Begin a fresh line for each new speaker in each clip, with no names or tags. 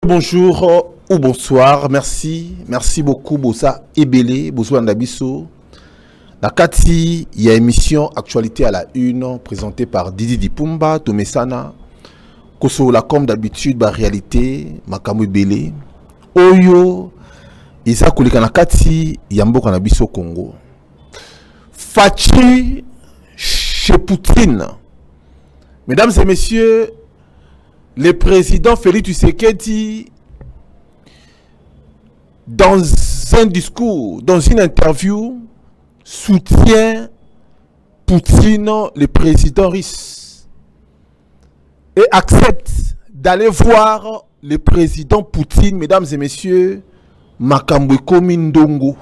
Bonjour ou bonsoir, merci beaucoup Bossa Ebele, Bossa Ndabiso. La Kati, il y a émission Actualité à la une présentée par Didi Dipumba, Tomesana. Koso la comme d'habitude, ba réalité, Makamou Ebele. Oyo, Isa Kulika na Kati, Yambo Kanabiso Congo. Fachi chez Poutine. Mesdames et messieurs, le président Félix Tshisekedi, dans un discours, dans une interview, soutient Poutine, le président russe, et accepte d'aller voir le président Poutine, mesdames et messieurs, Makambweko Mindongo.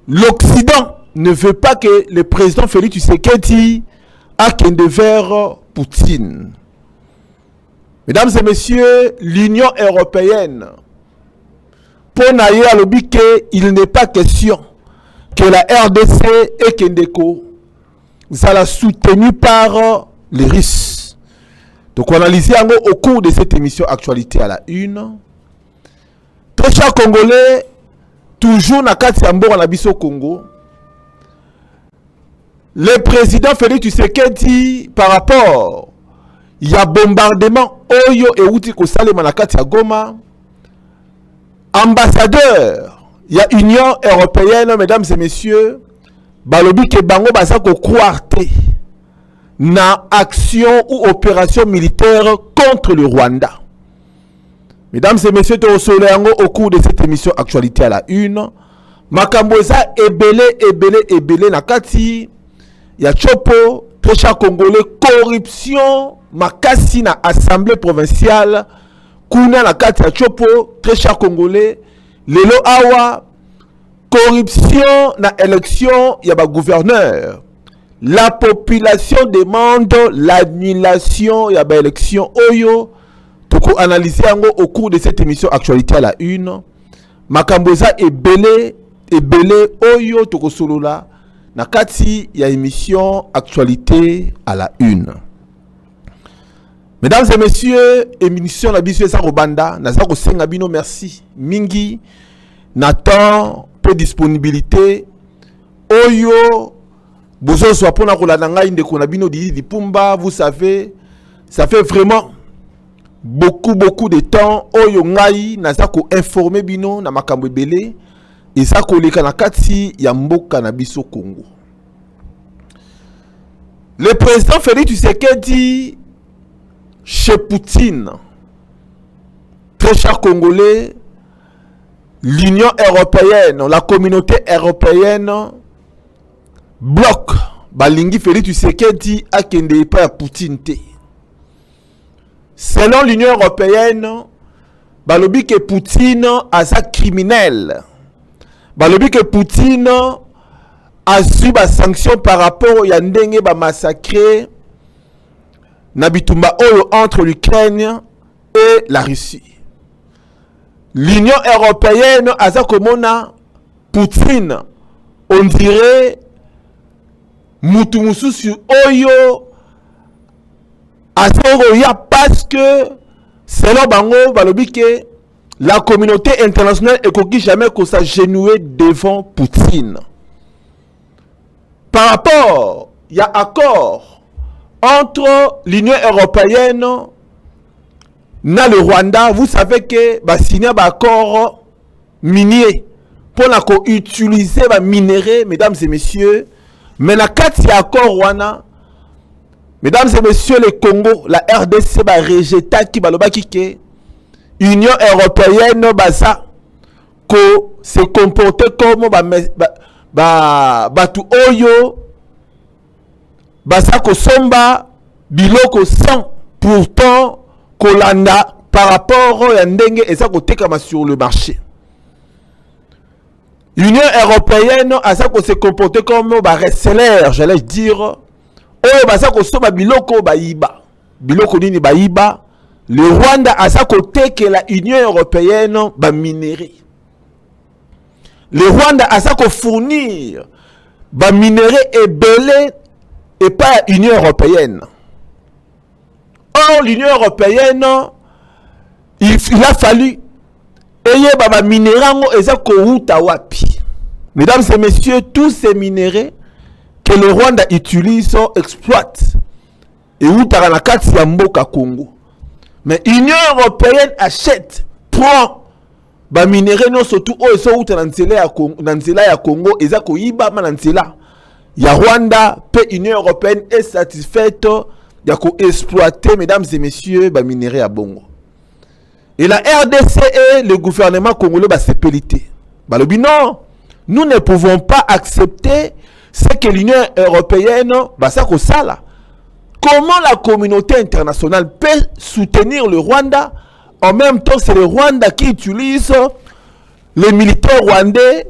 L'Occident ne veut pas que le président Félix Tshisekedi aille vers Poutine. Mesdames et messieurs, l'Union européenne, pour naïe à l'objet qu'il n'est pas question que la RDC et Kendeko soit soutenue par les Russes. Donc on analyse au cours de cette émission Actualité à la une. Très chers Congolais, toujours na kati ya mboka na biso Congo, le président Félix Tshisekedi par rapport il y a bombardement Oyo et Outi Kosale Manakati à Goma. Ambassadeur, il y a Union européenne, mesdames et messieurs, balobi ke bango bazako croire na action ou opération militaire contre le Rwanda. Mesdames et messieurs, au cours de cette émission Actualité à la une, Makamboza ebele nakati ya Chopo, très cher Congolais, corruption makasi na assemblée provinciale kuna na kati ya Chopo, très cher Congolais, lelo awa corruption na élection ya ba gouverneur. La population demande l'annulation ya ba élection oyo. Toko analyser yango au cours de cette émission Actualité à la une. Makamboza ebele oyo toko solola na kati ya émission Actualité à la une. Mesdames et messieurs, émission la biso esa robanda, na zako senga bino merci mingi na temps peu disponibilité oyo bozo so pona ko la ngai ndeko na bino Didi Dipumba, vous savez, ça fait vraiment beaucoup de temps oyo ngai na zako informer bino na makambo ebele et ça ko leka na kati ya mboka na biso Congo. Le président Félix Tshisekedi chez Poutine, très chers Congolais, l'Union européenne, la communauté européenne bloque Balingi Félix Tshisekedi à kende pa ya Poutine te. Selon l'Union européenne, balobi que Poutine a sa criminel. Balobi que Poutine a subi des sanctions par rapport à ndenge ba massacrer Nabitumba oyo entre l'Ukraine et la Russie. L'Union européenne a ça komona Poutine, on dirait Moutumusu sur oyo a parce que selon bango balobi que la communauté internationale ne peut jamais s'agenouiller devant Poutine. Par rapport, il y a accord entre l'Union européenne et le Rwanda. Vous savez que bah signé un accord minier pour utiliser les minéraux, mesdames et messieurs. Mais la 4 accord Rwanda, mesdames et messieurs, le Congo, la RDC va rejeter qui va le que l'Union européenne va ça se comporter comme tout oyo. Basa ko somba biloko sans pourtant kolanda par rapport à ndenge et ça ko tekama sur le marché. L'Union européenne a ça ko se comporter comme ba reseller, j'allais dire. Oyo basa ko somba biloko bayiba. Biloko nini bayiba. Le Rwanda a ça ko teke la Union européenne ba minerai. Le Rwanda a ça ko fournir ba minerai et belé et pas l'Union européenne. Or, l'Union européenne il a fallu eye baba minérango eza kouta wapi. Mesdames et messieurs, tous ces minéraux que le Rwanda utilise, exploite, et outara na kati ya mboka Congo. Mais l'Union européenne achète, prend ba minéraux non surtout so outa na nzela ya Congo eza koyiba ma na nzela ya Rwanda, pe Union européenne est satisfaite ya ko exploiter, mesdames et messieurs, ba minéraux à bongo. Et la RDC et le gouvernement congolais ba sepelité. Balobi non, nous ne pouvons pas accepter ce que l'Union européenne va ça ko sala. Comment la communauté internationale peut soutenir le Rwanda? En même temps, c'est le Rwanda qui utilise les militaires rwandais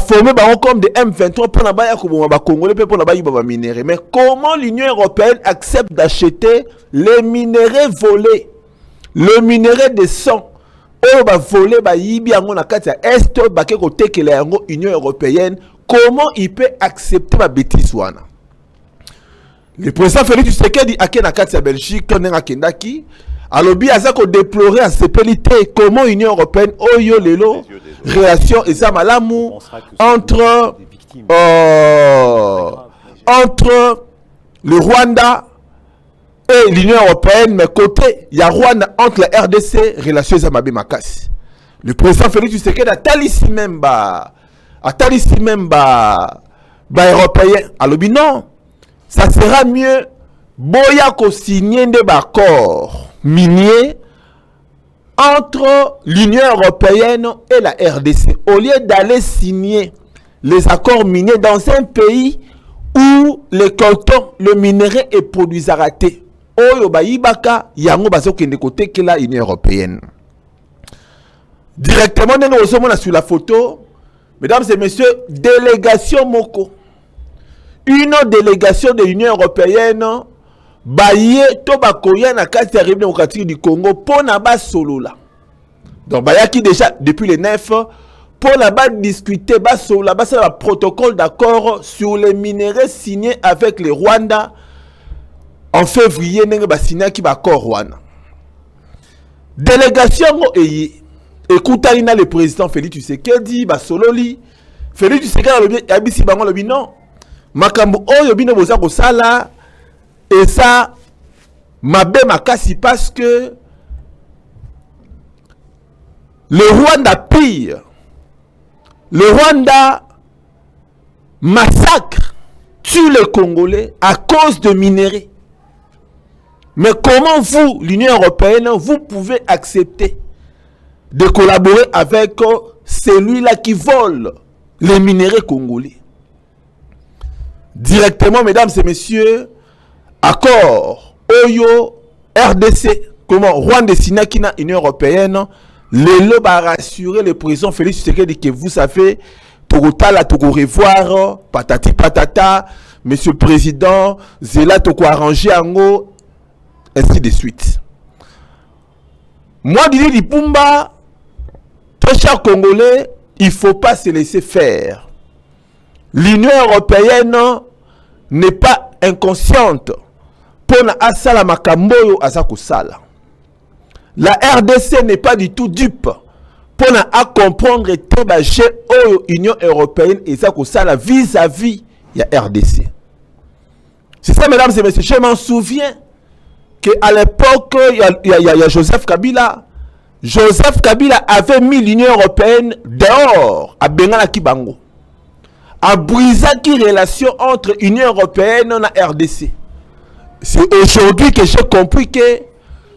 formés comme des M23 pour les Congolais pour les minéraux. Mais comment l'Union européenne accepte d'acheter les minéraux volés, le minerai de sang, volé l'Union européenne? Comment il peut accepter ma bêtise? Le président Félix Tshisekedi a na Belgique alobi azako déplorer à ces pélités comment l'Union européenne oyo lelo relation et malamu entre le Rwanda et l'Union européenne, mais côté il y a Rwanda entre la RDC relation et makasi. Le président Félix Tshisekedi a talisi même européen alobi non, ça sera mieux boya ko signer des accords miniers entre l'Union européenne et la RDC au lieu d'aller signer les accords miniers dans un pays où le coton, le minerai est produit à rater. Oyo bayibaka yango bazokende côté que la Union européenne. Directement nous sur la photo, mesdames et messieurs, délégation Moko. Une délégation de l'Union européenne baye to bakoya na kati ya République démocratique du Congo pour na ba solo là. Donc bayaki déjà depuis le 9 pour na ba discuter ba solo là, ba ça protocole d'accord sur les minéraux signés avec le Rwanda en février ndenge ba signé ki ba accord Rwanda. Délégation écoutez le président Félix Tshisekedi ba solo li Félix Tshisekedi abisi bango lobi non makambo oyo bino boza ko sala. Et ça, ma bé makasi parce que le Rwanda pire. Le Rwanda massacre, tue les Congolais à cause de minéraux. Mais comment vous, l'Union européenne, vous pouvez accepter de collaborer avec celui-là qui vole les minéraux congolais? Directement, mesdames et messieurs, accord Oyo RDC, comment Rwanda Sinakina Union européenne, le lob a rassuré le président Félix Tshisekedi que vous savez, Togotala Togo revoir, patati patata, monsieur le président, Zela Toko arrangé Ango, ainsi de suite. Moi, Didi Lipumba, très cher Congolais, il ne faut pas se laisser faire. L'Union européenne n'est pas inconsciente. Pona asala makamboyo azako sala. La RDC n'est pas du tout dupe. Pona à comprendre tebaje oyo Union européenne ezako sala vis-à-vis ya RDC. C'est ça, mesdames et messieurs. Je m'en souviens que à l'époque il y a Joseph Kabila. Joseph Kabila avait mis l'Union européenne dehors à Bengala Kibango. A brisé qui relation entre Union européenne et la RDC. C'est aujourd'hui que j'ai compris que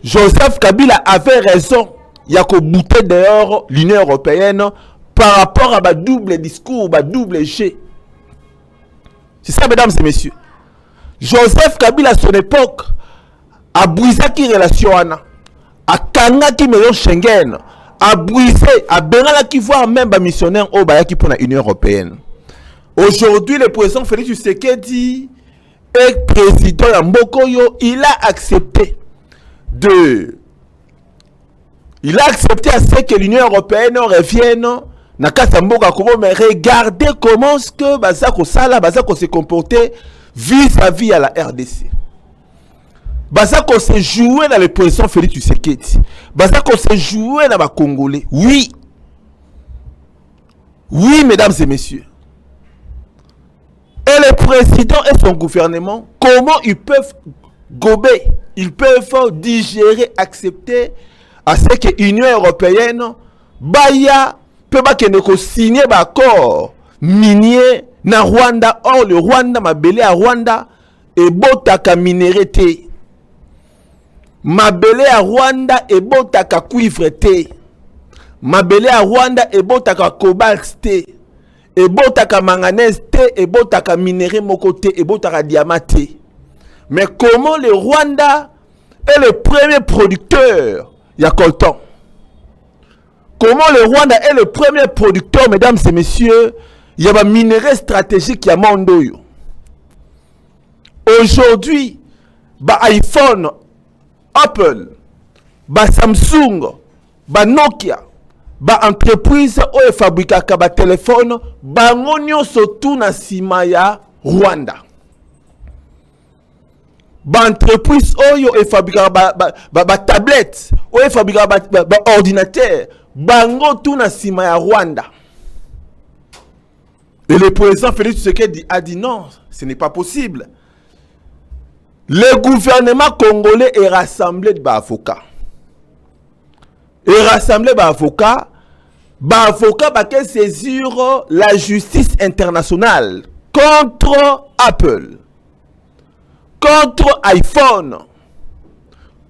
Joseph Kabila avait raison. Il y a qu'au bouter dehors l'Union européenne par rapport à ma double discours, ma double G. C'est ça, mesdames et messieurs. Joseph Kabila, à son époque, a brisé qui relation a kanga qui meilleur Schengen, a brisé, a bénala qui voit même un missionnaire au Bayaki pour l'Union européenne. Aujourd'hui, le président Félix Tshisekedi et président Mbokoyo, il a accepté à ce que l'Union européenne revienne na Kasamboka Kobo, mais regardez comment ce que Bazako Sala, Bazako se comportait vis-à-vis à la RDC. Baza qu'on s'est joué dans le président Félix Tshisekedi. Baza qu'on s'est joué dans les Congolais. Oui. Oui, mesdames et messieurs. Et le président et son gouvernement, comment ils peuvent gober, ils peuvent digérer, accepter à ce que l'Union européenne baya peut pas signer un accord minier na Rwanda. Or le Rwanda m'a belé à Rwanda et botaka minéralité. Mabele à Rwanda et botaka cuivre te. Mabele à Rwanda et botaka cobalt te. Et botaka manganèse te et botaka minéré moko te et botaka diamant te. Mais comment le Rwanda est le premier producteur il y a coltan? Comment le Rwanda est le premier producteur, mesdames et messieurs, il y a un minerai stratégique qui a mondoyo. Aujourd'hui, ba iPhone, Apple, ba Samsung, ba Nokia, ba entreprise ou fabrikaka ba téléphone, ba ngonyo surtout na sima ya Rwanda. Ba entreprise oyo e fabrikaka ba tablette, ou e fabrikaka ba ordinateur, bango tout na sima ya Rwanda. Et le président Félix Tshisekedi a dit non, ce n'est pas possible. Le gouvernement congolais est rassemblé d'avocats. Et rassemblé d'avocats, l'avocat va saisir la justice internationale contre Apple, contre iPhone,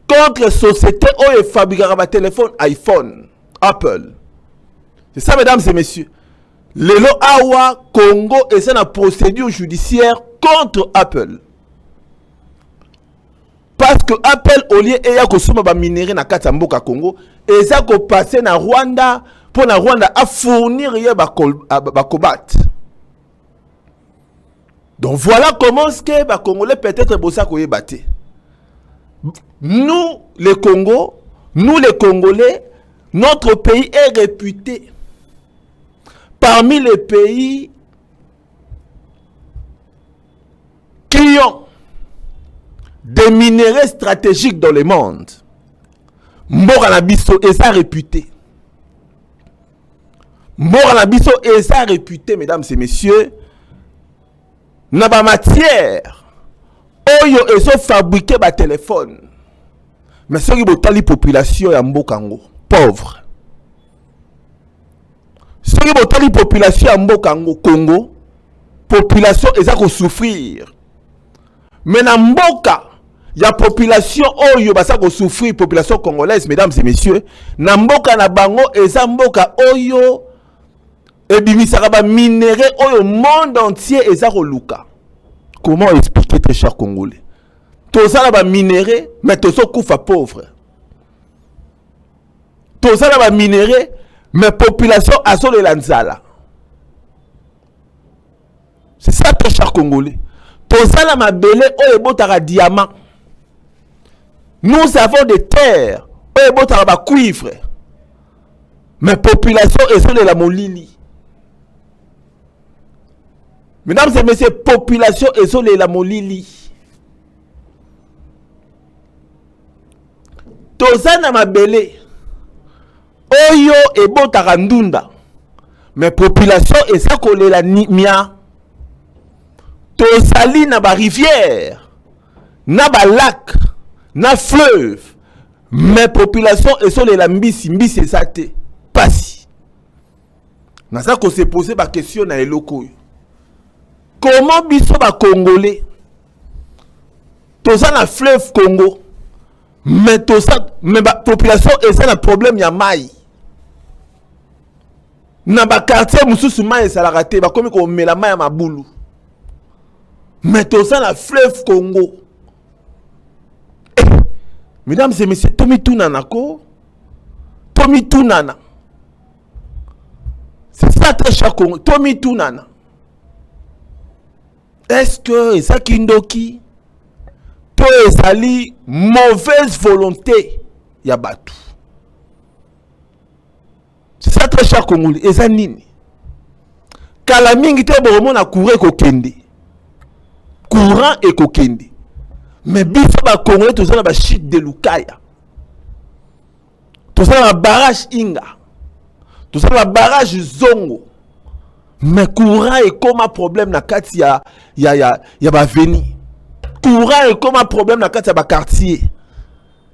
contre la société où est fabriqué le téléphone iPhone, Apple. C'est ça, mesdames et messieurs. Le Awa Congo est une procédure judiciaire contre Apple. Parce que Apple, au lieu de minérer dans le Congo, et ça ko passer na Rwanda pour na Rwanda à fournir ba cobalt. Donc voilà comment ce que ba Congolais peut-être bossa ko yebate. Nous les Congo, nous les Congolais, notre pays est réputé parmi les pays qui ont des minéraux stratégiques dans le monde. Moranabiso est ça réputé. Moranabiso est ça réputé, mesdames et messieurs. N'a pas matière. Oyo et so fabriquer ba téléphone. Mais ce qui est la population ya Mbokango, pauvre. Ce qui est la population ya Mbokango, Congo, population est ça qu'on souffrir. Mais na Mboka, il y a population oyo basa ko souffrir, population congolaise, mesdames et messieurs. Na Mboka na bango eza Mboka oyo et bimisaka ba minéré oyo monde entier eza ko luka. Comment expliquer, très cher Congolais? Tout ça là ba minéré, mais tout ça koufa pauvre. Tout ça là ba minéré, mais population aso le lanzala. C'est ça, très cher Congolais. Tout ça là ma belé oyo botaka diamant. Nous avons des terres oyo botaka ba cuivre. Mais population aso de la molili. Mesdames et messieurs, population et sur la molili. Tozana mabele. Oyo et bon tarandunda. Mais population et ça collé la mia. Tozali na ba rivière. Na ba lac. Na fleuve. Mais population et sur la mbisi. Mbisi et ça te. Passi. Na ça qu'on s'est posé ma question na eloko. Comment biso ba Congolais toza na fleuve Congo mais toza mais ba population et ça na problème ya mai na ba quartier mususu mai ça la raté ba komi ko mela mai ya mabulu mais toza na fleuve Congo. Mesdames et messieurs, Tomi Tunana ko Tomi Tunana, c'est ça très cher Congo. Tomi Tunana. Est-ce que ça kindoki to ezali mauvaise volonté ya batu? C'est ça très cher Congolais. Eza nini? Kala mingi te boromona courant ko kende. Courant et ko kende. Mais biso ba Congolais tout ça na ba chute de Lukaya. Tout ça na barrage Inga. Tout ça na barrage Zongo. Mais courant est comme un problème na kati ya ba veni. Courant est comme un problème na kati ya ba quartier.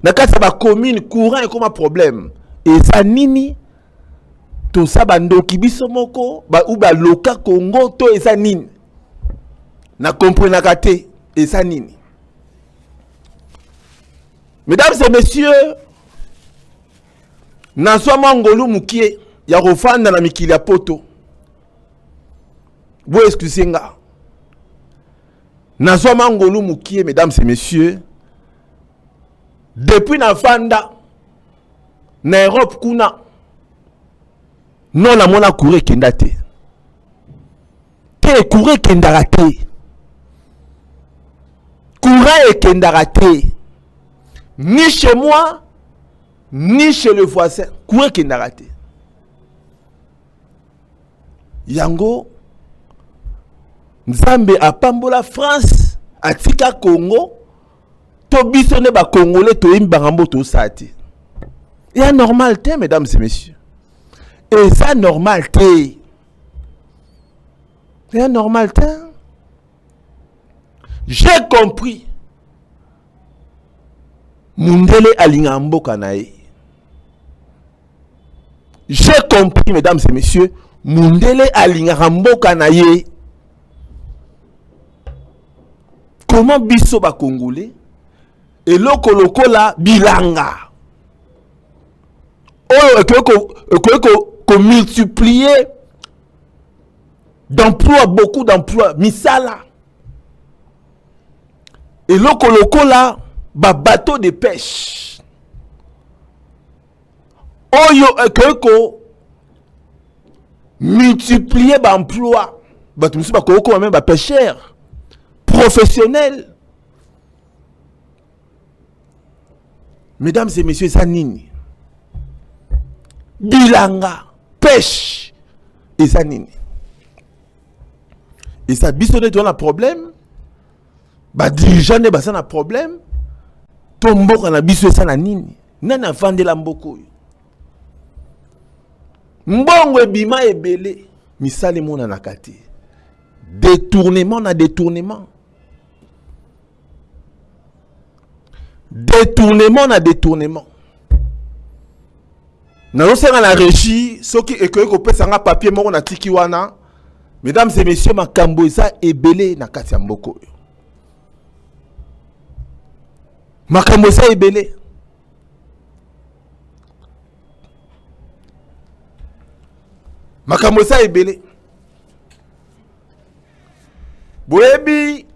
Na kati ya ba commune, courant est comme un problème. Et ça nini tout ça bandoki biso moko ba ou ba loka Congo to et ça nini. Na comprendre kate et ça nini. Mesdames et messieurs, Nanswa Mangolu Mukie, ya refanda na mikili ya poto. Vous excusez nga. Nanswa Mangolu Mukie, mesdames et messieurs, depuis na fanda, na Europe kuna, non la mona koure kendate. Te koure kendarate. Koure et kendarate. Ni chez moi, ni chez le voisin. Koure kendarate. Yango, Nzambe a pambola France, atika Congo, to bisone ba Congolais to imbangambo to sati. Il y a normalité, mesdames et messieurs. Et ça, normalité. Il y a normalité. J'ai compris. Mundele alingambo kanae. J'ai compris, mesdames et messieurs. Mundele alingambo kanae. Comment biso ba Congolais et loko la bilanga. Oh, multiplier d'emplois, beaucoup d'emplois. Misala. Et loko la bateau de pêche. Oh, multiplier d'emplois. Même pêcheur professionnel. Mesdames et messieurs, ça nini. Bilanga, pêche, et ça nini. Et ça bisonne dans un problème. Bah dirigeant ne basa na problème. Tombo kana biso ça na nini. Nana vande la mboko. Mbongo ebima ebele. Misali mona na kati. Détournement na détournement. Détournement na détournement. Nous sommes la régie, ceux qui ont un papier moko na tiki wana. Mesdames et messieurs, makambo eza ebele na kati ya mboko. Makambo eza ebele. Makambo eza ebele. Boyebi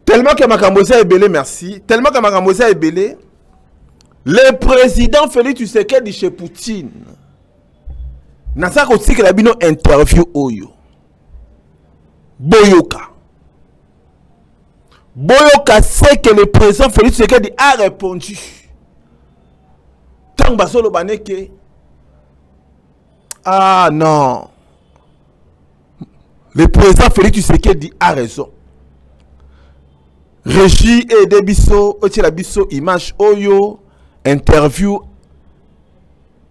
tellement que makambo eza ebele, merci. Tellement que makambo eza ebele. Le président Félix Tshisekedi chez Poutine. Nasa kotika la bino interview oyo. Boyoka. Boyoka sait que le président Félix Tshisekedi a répondu. Tant basolo baneke. Ah non. Le président Félix Tshisekedi a raison. Régie et Debiso, Otila Biso, image oyo. Interview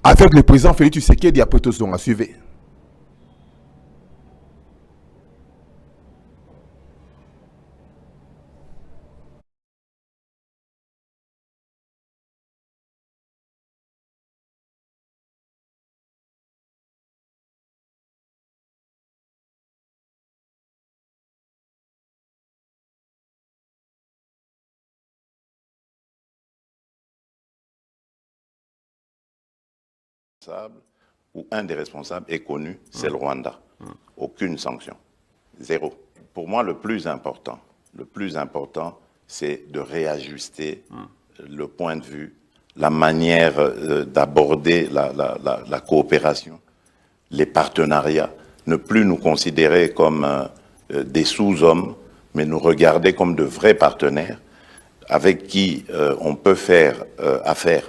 avec le président Félix Tshisekedi après tout ce qu'on a suivi.
Ou un des responsables est connu, c'est le Rwanda. Aucune sanction. Zéro. Pour moi, le plus important, c'est de réajuster le point de vue, la manière d'aborder la coopération, les partenariats, ne plus nous considérer comme des sous-hommes, mais nous regarder comme de vrais partenaires avec qui on peut faire affaire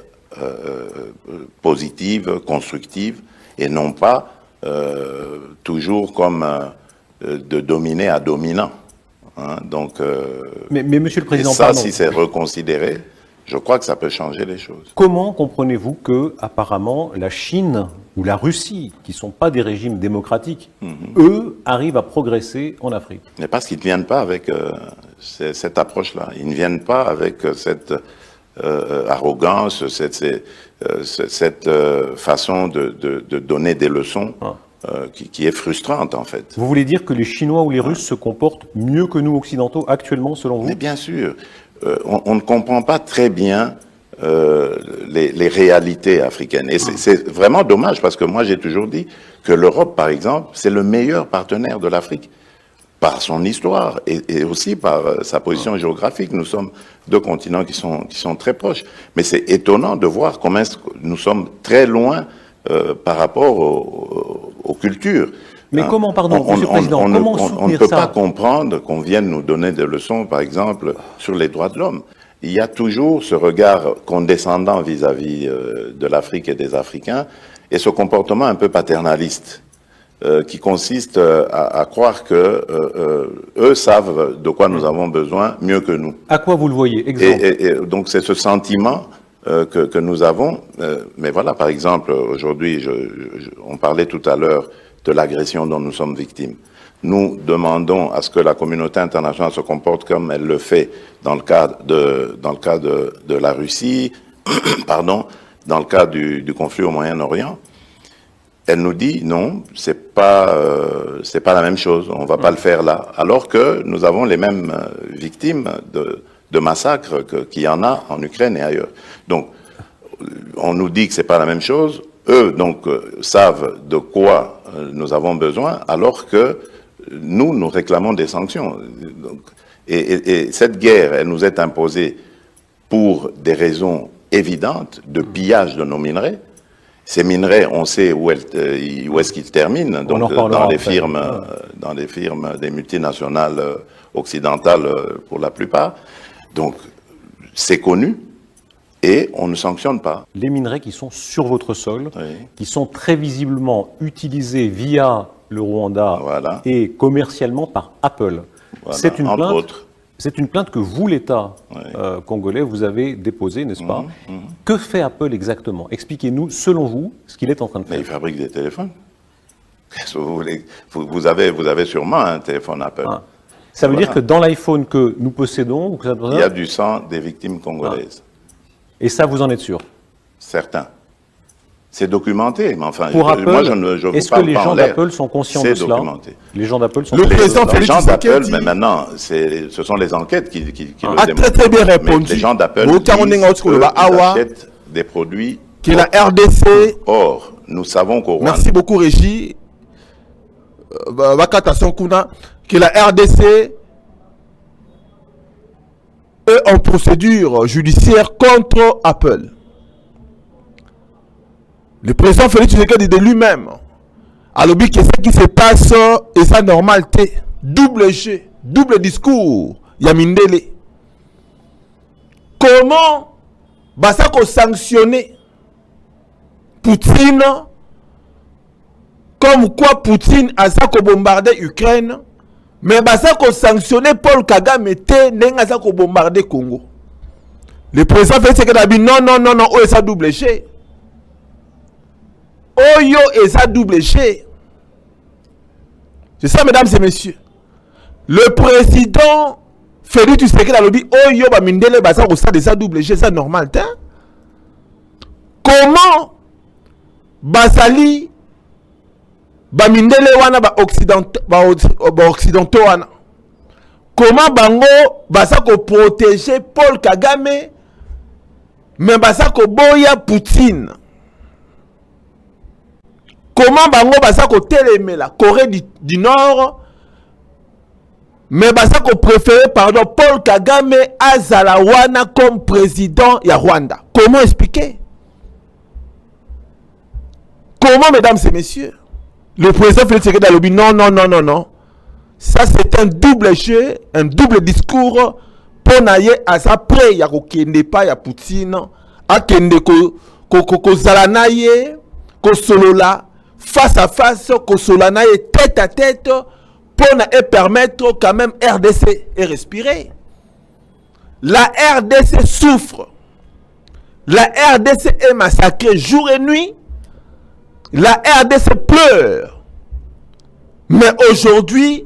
positive, constructive, et non pas toujours comme de dominé à dominant. Hein, donc,
mais Monsieur le Président,
et ça,
pardon.
si c'est reconsidéré, je crois que ça peut changer les choses.
Comment comprenez-vous que, apparemment, la Chine ou la Russie, qui ne sont pas des régimes démocratiques, eux, arrivent à progresser en Afrique?
Mais parce qu'ils ne viennent pas avec cette approche-là. Ils ne viennent pas avec cette arrogance, cette façon de donner des leçons qui est frustrante, en fait.
Vous voulez dire que les Chinois ou les Russes se comportent mieux que nous, occidentaux, actuellement, selon vous?
Mais bien sûr, on ne comprend pas très bien les réalités africaines. Et c'est vraiment dommage, parce que moi, j'ai toujours dit que l'Europe, par exemple, c'est le meilleur partenaire de l'Afrique, par son histoire et aussi par sa position géographique. Nous sommes deux continents qui sont très proches. Mais c'est étonnant de voir comment nous sommes très loin par rapport aux cultures.
Mais comment, pardon, Monsieur le Président, comment soutenir ça?
On ne peut pas comprendre qu'on vienne nous donner des leçons, par exemple, sur les droits de l'homme. Il y a toujours ce regard condescendant vis-à-vis de l'Afrique et des Africains, et ce comportement un peu paternaliste, qui consiste à croire que eux savent de quoi nous avons besoin mieux que nous.
À quoi vous le voyez? Exemple.
Et donc c'est ce sentiment que nous avons. Mais voilà, par exemple, aujourd'hui, on parlait tout à l'heure de l'agression dont nous sommes victimes. Nous demandons à ce que la communauté internationale se comporte comme elle le fait dans le cas de la Russie, pardon, dans le cas du conflit au Moyen-Orient. Elle nous dit non, c'est pas la même chose, on va pas le faire là. Alors que nous avons les mêmes victimes de massacres qu'il y en a en Ukraine et ailleurs. Donc, on nous dit que c'est pas la même chose. Eux, donc, savent de quoi nous avons besoin, alors que nous réclamons des sanctions. Donc, et cette guerre, elle nous est imposée pour des raisons évidentes de pillage de nos minerais. Ces minerais, on sait où est-ce qu'ils terminent, donc dans les firmes des multinationales occidentales pour la plupart. Donc, c'est connu. Et on ne sanctionne pas.
Les minerais qui sont sur votre sol,
oui,
qui sont très visiblement utilisés via le Rwanda
voilà,
et commercialement par Apple.
Voilà,
c'est une
entre
plainte.
autres.
C'est une plainte que vous, l'État
Oui.
Congolais, vous avez déposée, n'est-ce pas? Que fait Apple exactement? Expliquez-nous, selon vous, ce qu'il est en train de faire.
Mais il fabrique des téléphones. Qu'est-ce que vous voulez? Vous avez sûrement un téléphone Apple.
Ah. Ça veut dire que dans l'iPhone que nous possédons,
il y a du sang des victimes congolaises.
Et ça, vous en êtes sûr?
Certains. C'est documenté, mais enfin,
pour Apple,
moi, je vous
est-ce que
parle
les
pas en
gens
l'air.
d'Apple sont conscients de cela?
Documenté.
Les gens d'Apple sont
Le
conscients
président
de cela?
Les
Félix
gens d'Apple,
Tshisekedi,
mais maintenant, ce sont les enquêtes qui le
a
démontrent.
très bien
Mais
répondu.
les gens d'Apple
Au Cameroun,
ils
Awa,
achètent des produits.
qui est la RDC.
Or, nous savons qu'au Rwanda,
Merci beaucoup, Régie. Bakata Kuna, que la RDC est en procédure judiciaire contre Apple. Le président Félix Tshisekedi de lui-même a lobby que ce qui se passe est sa normalité. Double jeu, double discours. Yamindele. Comment Basako sanctionner Poutine comme quoi Poutine a bombardé l'Ukraine, mais Basako sanctionner Paul Kagame n'a bombardé Congo. Le président Félix Tshisekedi a dit non, oh, ça double jeu. Oyo et ça double G. C'est ça, mesdames et messieurs. Le président Félix Tshisekedi a lobby Oyo ba mindele ba ça au stade de ça double G, ça normal, hein? Comment Basali ba mindele wana ba occidentaux wana? Comment bango ba ça ko protéger Paul Kagame mais ba ça ko boya Poutine? Comment bango basa ko télémé la Corée du Nord mais basa ko préféré pardon Paul Kagame Azalawana comme président ya Rwanda? Comment expliquer? Comment, mesdames et messieurs? Le président Félix Tshisekedi a dit non. Ça c'est un double jeu, un double discours pour naye à sa près ya ko kende pa ya Poutine a kende ko zalanaye ko solola face à face, ko solana et tête à tête pour permettre quand même RDC et respirer. La RDC souffre. La RDC est massacrée jour et nuit. La RDC pleure. Mais aujourd'hui,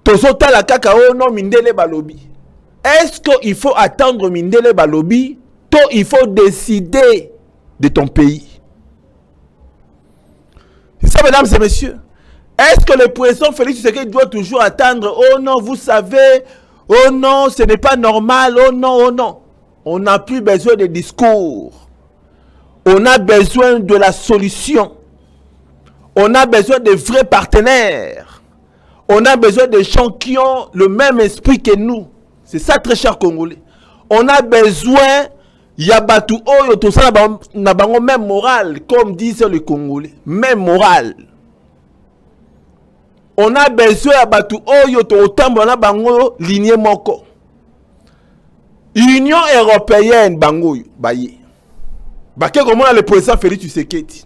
tozota la kakao non mindele balobi. Est-ce qu'il faut attendre mindele balobi? Toi, il faut décider de ton pays. C'est ça, mesdames et messieurs. Est-ce que le président Félix Tshisekedi doit toujours attendre? Oh non, vous savez, oh non, ce n'est pas normal, oh non, oh non. On n'a plus besoin de discours. On a besoin de la solution. On a besoin de vrais partenaires. On a besoin de gens qui ont le même esprit que nous. C'est ça, très cher Congolais. On a besoin, Yabatu Oyo, tout ça, n'a pas même morale, comme disent les Congolais. Même morale. On a besoin Yabatu Oyo, autant on a bango lignée moko. Union européenne, bango, baye. Baké comment le président Félix Tshisekedi.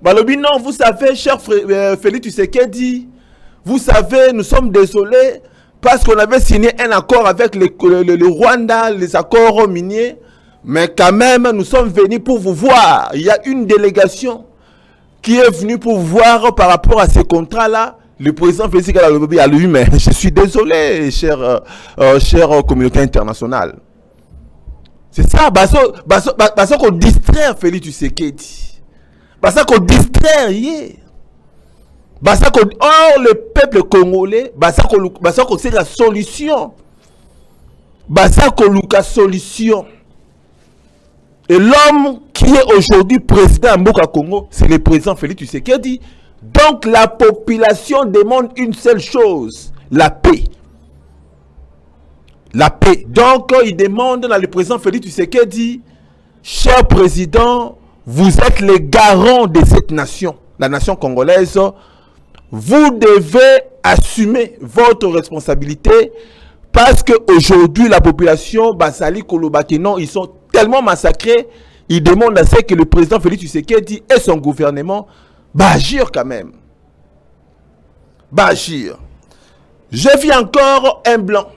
Balobi non, vous savez, cher Félix Tshisekedi, vous savez, nous sommes désolés parce qu'on avait signé un accord avec le Rwanda, les accords miniers, mais quand même, nous sommes venus pour vous voir. Il y a une délégation qui est venue pour vous voir par rapport à ces contrats-là. Le président Félix Tshisekedi a lui, mais je suis désolé, chère communauté internationale. C'est ça, parce qu'on distrait Félix Tshisekedi. Parce qu'on distrait hier. Or, le peuple congolais, c'est la solution. La solution. Et l'homme qui est aujourd'hui président Mboka Congo, c'est le président Félix Tshisekedi. Donc la population demande une seule chose, la paix. La paix. Donc il demande à le président Félix Tshisekedi, cher président, vous êtes les garants de cette nation, la nation congolaise. Vous devez assumer votre responsabilité parce qu'aujourd'hui, la population, Basali, Kolobakino, ils sont tellement massacrés, ils demandent à ce que le président Félix Tshisekedi et son gouvernement agir quand même. Agir. Je vis encore un blanc.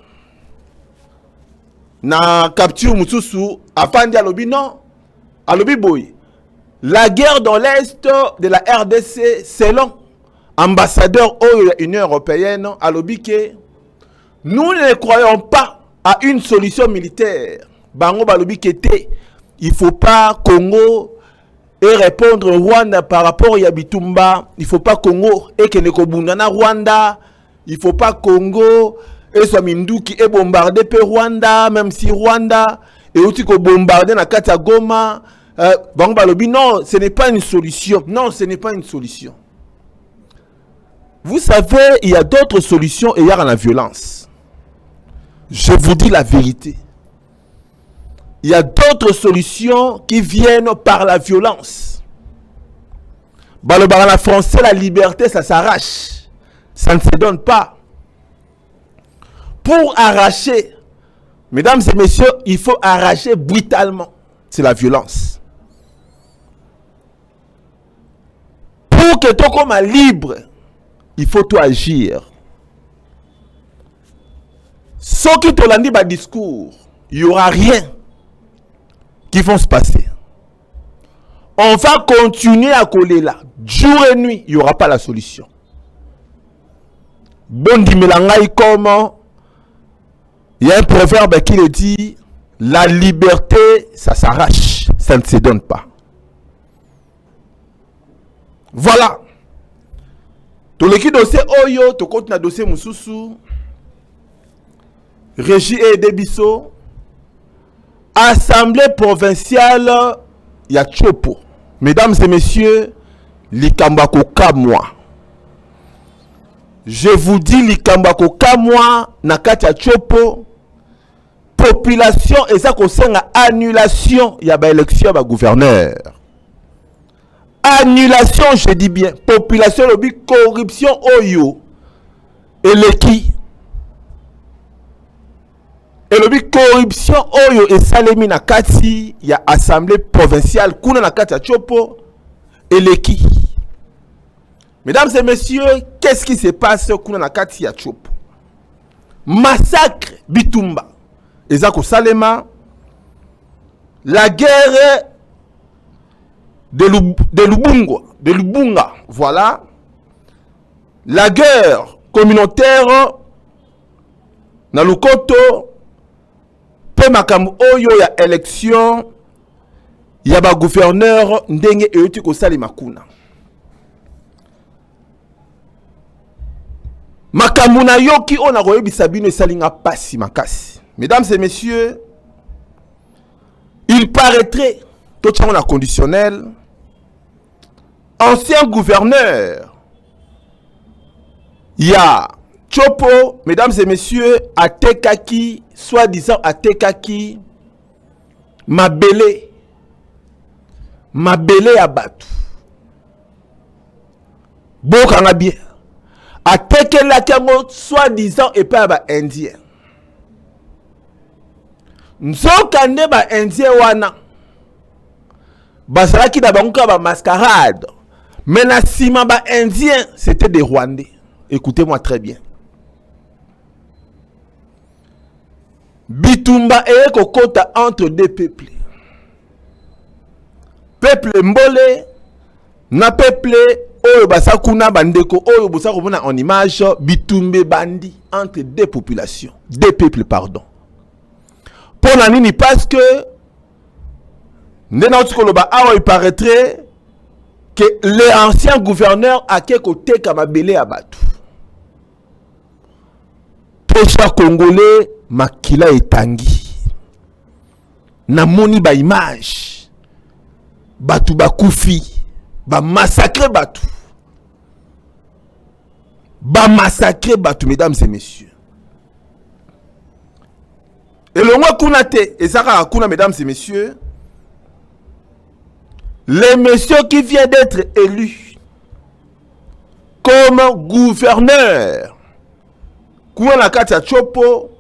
Na capture Moutsousou, Afandi Alobi, non. Alobi Boy. La guerre dans l'Est de la RDC, selon ambassadeur de l'Union européenne, Alobi que nous ne croyons pas à une solution militaire. Bango Balobi Kete, il ne faut pas Congo et répondre au Rwanda par rapport à Yabitumba. Il ne faut pas Congo et que ne Kobundana Rwanda. Il ne faut pas Congo et Swamindu qui est bombardé par Rwanda, même si Rwanda est aussi bombardé dans Kata Goma. Bango Balobi, non, ce n'est pas une solution. Non, ce n'est pas une solution. Vous savez, il y a d'autres solutions et il y a la violence. Je vous dis la vérité. Il y a d'autres solutions qui viennent par la violence. En français, la liberté, ça s'arrache. Ça ne se donne pas. Pour arracher, mesdames et messieurs, il faut arracher brutalement. C'est la violence. Pour que ton comme libre, il faut tout agir. Ce qui te l'a dit par discours, il n'y aura rien qui vont se passer. On va continuer à coller là. Jour et nuit, il n'y aura pas la solution. Bon dimelangai comment il y a un proverbe qui le dit, la liberté, ça s'arrache, ça ne se donne pas. Voilà. Tout le qui dossier Oyo, tout compte na dossier Moussousou, Régie et Debisso, Assemblée provinciale, il y a Chopo. Mesdames et messieurs, Likambako Kamwa. Je vous dis Likambako Kamwa, Nakati Chopo, population, et ça concerne annulation, il y a une élection à gouverneur. Annulation, je dis bien. Population, corruption, Oyo. Et le qui? Et le corruption, Oyo et Salemi Nakati, il y a assemblée provinciale, Kuna Nakati à Chopo, et le qui? Mesdames et messieurs, qu'est-ce qui se passe kuna na kati ya Chopo? Massacre Bitumba. Ezako Salema. La guerre de Lubunga. Voilà. La guerre communautaire na Lukoto. Pe makambo oyo ya élection ya ba gouverneur ndenge euti ko salima kuna. Makamuna yoki on a koyebisa bino esalinga pasi makasi. Mesdames et messieurs, il paraîtrait, tout ça on a conditionnel, ancien gouverneur, il y a Chopo, mesdames et messieurs, Atekaki, soi-disant Atekaki, Mabele à Batu. Bokanga bien. Ateke la kango soi-disant et pas ba indien. Nzokande ba indien wana. Basaraki da banguka ba mascarade. Mais na sima ba indien, c'était des Rwandais. Écoutez-moi très bien. Bitumba et kokota entre deux peuples. Peuple Mbole na peuple oyo basakuna bandeko oyo bosako mona en image Bitumbe bandi entre deux populations, deux peuples pardon. Pour la nini parce que ndena otikoloba awa il paraîtrait que l'ancien gouverneur a ke côté kamabele à Batu. Très cher Congolais makila etangi. Namoni ba image Batu bakufi. Ba massacrer Batu. Ba massacrer Batu, mesdames et messieurs. Et le roi Kounate, et ça Kuna, mesdames et messieurs, les messieurs qui viennent d'être élus comme gouverneur, Kouna Katia Chopo,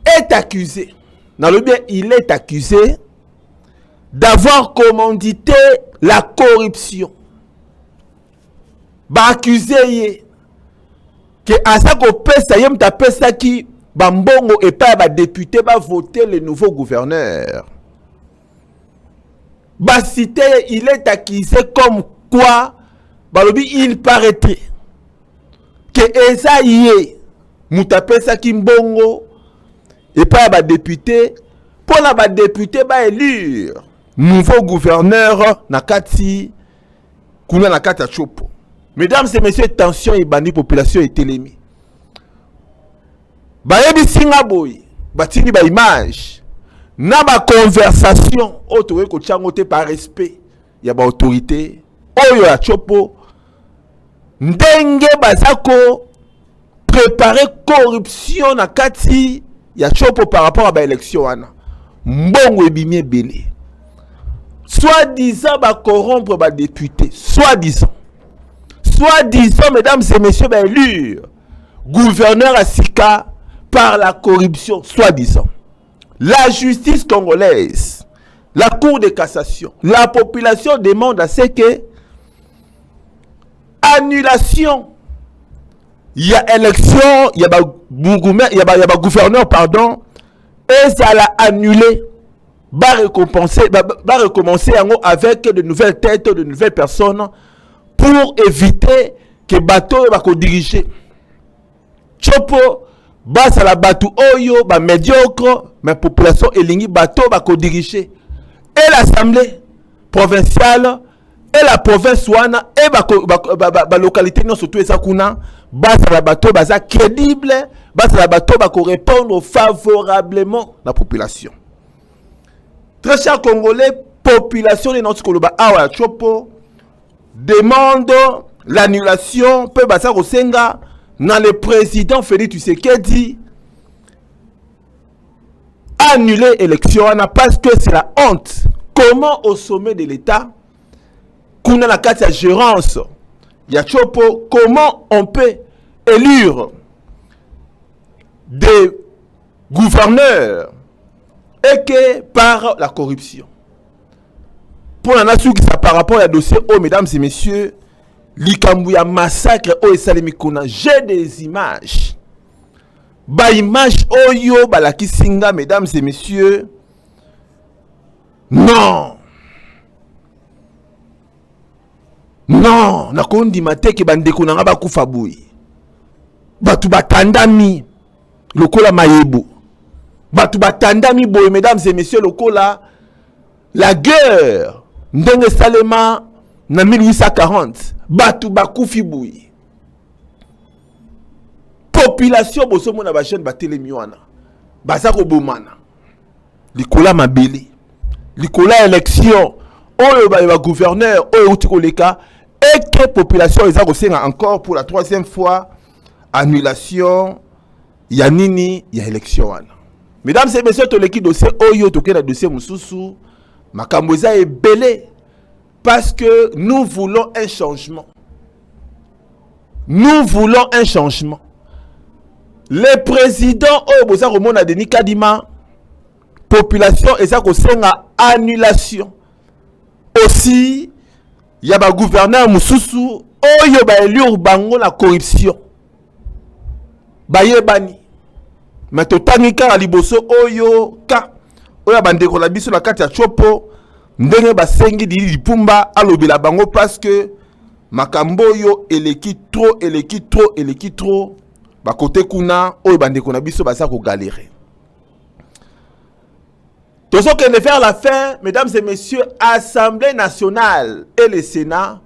est accusé. Dans le bien, il est accusé d'avoir commandité la corruption. Ba accusé que à ça ko pesa yem ta pesa qui bambongo et pas ba député ba voter le nouveau gouverneur. Ba cité il est accusé comme quoi balobi il paraîtrait que Esaïe muta pesa ki mbongo et pas ba député pour la ba député ba élire nouveau gouverneur Nakati Kuna Nakata Chopo. Mesdames et messieurs, tension et bandi population et télémi. Bayebi singa boy, batini ba image. Na ba conversation autour ko tchangote par respect. Ya ba autorité. Oyo ya Chopo. Ndenge bazako préparer corruption Nakati ya Chopo par rapport à ba élection wana. Mbongo ebimie belé. Soi-disant, va corrompre les députés. Soi-disant, mesdames et messieurs, va élire gouverneur à Sika par la corruption. Soi-disant. La justice congolaise, la cour de cassation, la population demande à ce que annulation. Il y a élection, il y a gouverneur, pardon, et ça l'a annulé. Va recommencer avec de nouvelles têtes, de nouvelles personnes pour éviter que bateau va diriger. Chopo, bas à la bateau oyo, ba médiocre, mais population elingi bateau va diriger. Et l'assemblée provinciale, et la province wana, et ba localité non surtout esakuna, bas à la bateau baza crédible, bas à la bateau va répondre favorablement la population. Très chers Congolais, population de notre Koloba Awa Chopo demande l'annulation. Peu basa Rosenga, dans le président Félix Tshisekedi annuler l'élection parce que c'est la honte. Comment au sommet de l'État, qu'on a la carte de gérance, ya Chopo, comment on peut élire des gouverneurs et que par la corruption. Pour la nation qui ça par rapport à dossier, oh mesdames et messieurs, likambu ya massacre oyo esalemi kuna. J'ai des images. Ba image oyo balakisi nga, mesdames et messieurs. Non. Non, nakondi mateke bandeko nanga bakufa boyi. Batu batandami lokola mayebu. Batu batandami boyi, mesdames et messieurs, lokola la guerre ndenge salema na 1840. Batu bakufi boyi. Population bosomo na ba jeune batelemi wana. Baza ko bomana. Likola mabeli. Likola élection. Oyo ba gouverneur oyo uti koleka. Et que population eza kosenga encore pour la 3e fois annulation ya nini ya élection wana. Mesdames et messieurs, toleki dossier oyo tokena dossier mususu makambo eza ebele parce que nous voulons un changement. Nous voulons un changement. Le président oyo boza komona Denis Kadima, population eza kosenga annulation. Aussi il y a un gouverneur mususu oyo ba élire bango la corruption bayebani mais totanika liboso oyo ka oyo bandeko la biso la kati ya chopo ndenge basengi di lipumba alobela bango parce que makambo yo eleki trop ba côté kuna oyo bandeko na biso basa ko galérer. Tout ce qu'on veut faire la fin, mesdames et messieurs, Assemblée nationale et le Sénat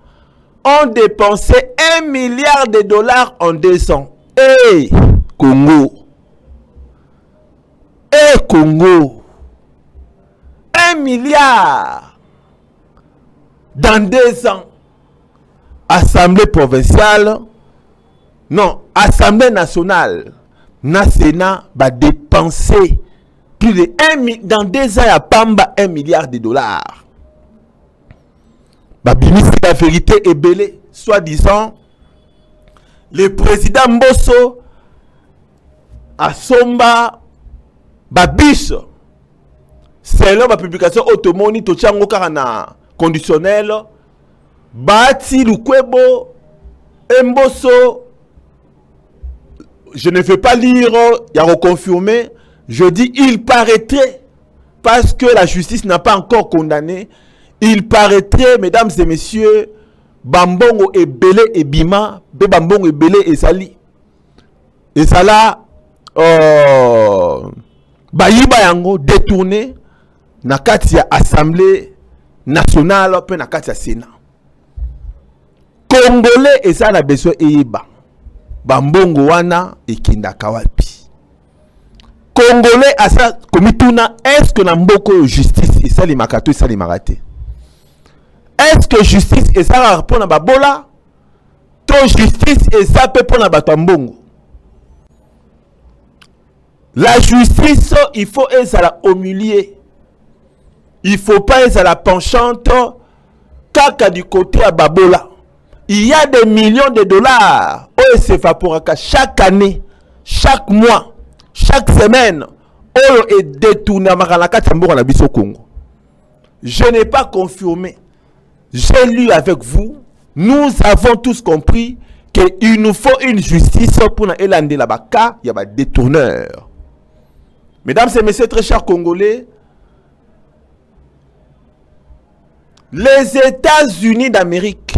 ont dépensé $1 milliard en 2 ans. Et Congo. Et Congo. 1 milliard dans 2 ans. Assemblée provinciale. Non, Assemblée nationale. Na Sénat va dépenser plus de dans 2 ans, il y a Pamba $1 milliard. Babimisi la vérité est belée, soi-disant, le président Mbosso a somba babis. Selon la publication automoni tochango karana conditionnel, bati lukwebo Mbosso. Je ne vais pas lire, il y a reconfirmé. Je dis, il paraîtrait, parce que la justice n'a pas encore condamné, il paraîtrait, mesdames et messieurs, Bambongo et Belé et Bima, Bambongo et Belé et Sali. Et ça là, Bayiba Yango détourné, na kati ya Assemblée nationale, puis na kati ya Sénat. Congolais et ça la besoin Eyeba. Bambongo wana et Kindaka wapi. Congolais à ça komituna, est-ce que na mboko justice et ça les makato et ça les maraté? Est-ce que justice et ça répond à babola? Ton justice et ça peut pour na batambongo. La justice, il faut être à la humilier. Il faut pas être à la penchante kaka du côté à babola. Il y a des millions de dollars au SFA chaque année, chaque mois. Chaque semaine, on est détourné à Makalaka Tambour à Bisso Congo. Je n'ai pas confirmé. J'ai lu avec vous. Nous avons tous compris qu'il nous faut une justice pour nous élander là-bas. Car il y a des détourneurs. Mesdames et messieurs, très chers Congolais, les États-Unis d'Amérique,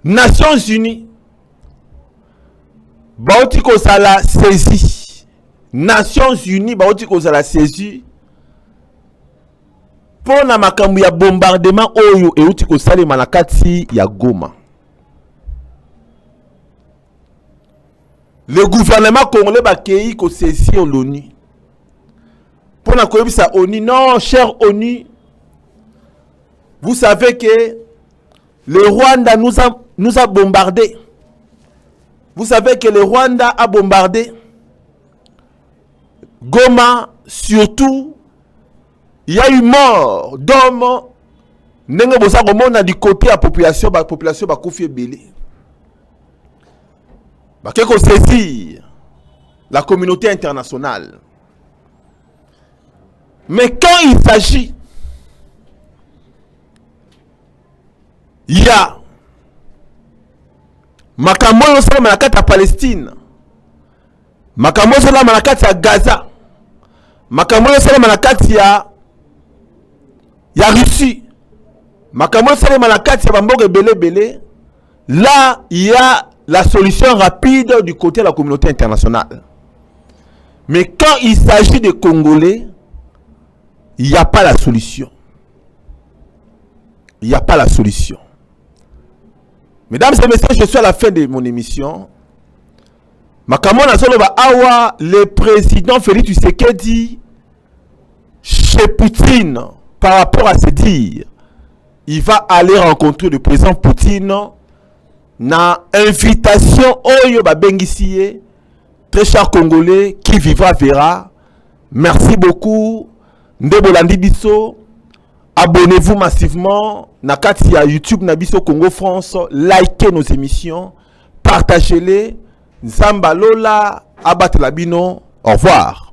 Nations Unies, Baoti kozala saisi. Nations Unies baoti kozala saisi. Pour na makambu ya bombardement oyo euti kosala manakati ya Goma. Le gouvernement congolais bakei ko saisir l'ONU. Pour na koyebisa ONU, non, cher ONU. Vous savez que le Rwanda nous a bombardé. Vous savez que le Rwanda a bombardé Goma, surtout, il y a eu mort d'hommes. N'engue bosa komona du côté de la population ba koufi belé. Ba keko saisir la communauté internationale. Mais quand il s'agit Il y a makambo salama na kati ya Palestine, makambo salama na kati ya Gaza, makambo salama na kati ya Russie, makambo salama na kati ya bamboka belé. Là, il y a la solution rapide du côté de la communauté internationale. Mais quand il s'agit des Congolais, il n'y a pas la solution. Il n'y a pas la solution. Mesdames et messieurs, je suis à la fin de mon émission. Le président Félix Tshisekedi chez Poutine par rapport à ses dires, il va aller rencontrer le président Poutine na invitation Oyo Babengisie. Très cher Congolais, qui vivra verra. Merci beaucoup. Ndebolandi biso. Abonnez-vous massivement. Nakati ya YouTube Nabiso Congo France. Likez nos émissions. Partagez-les. Nzamba Lola. Abat Labino. Au revoir.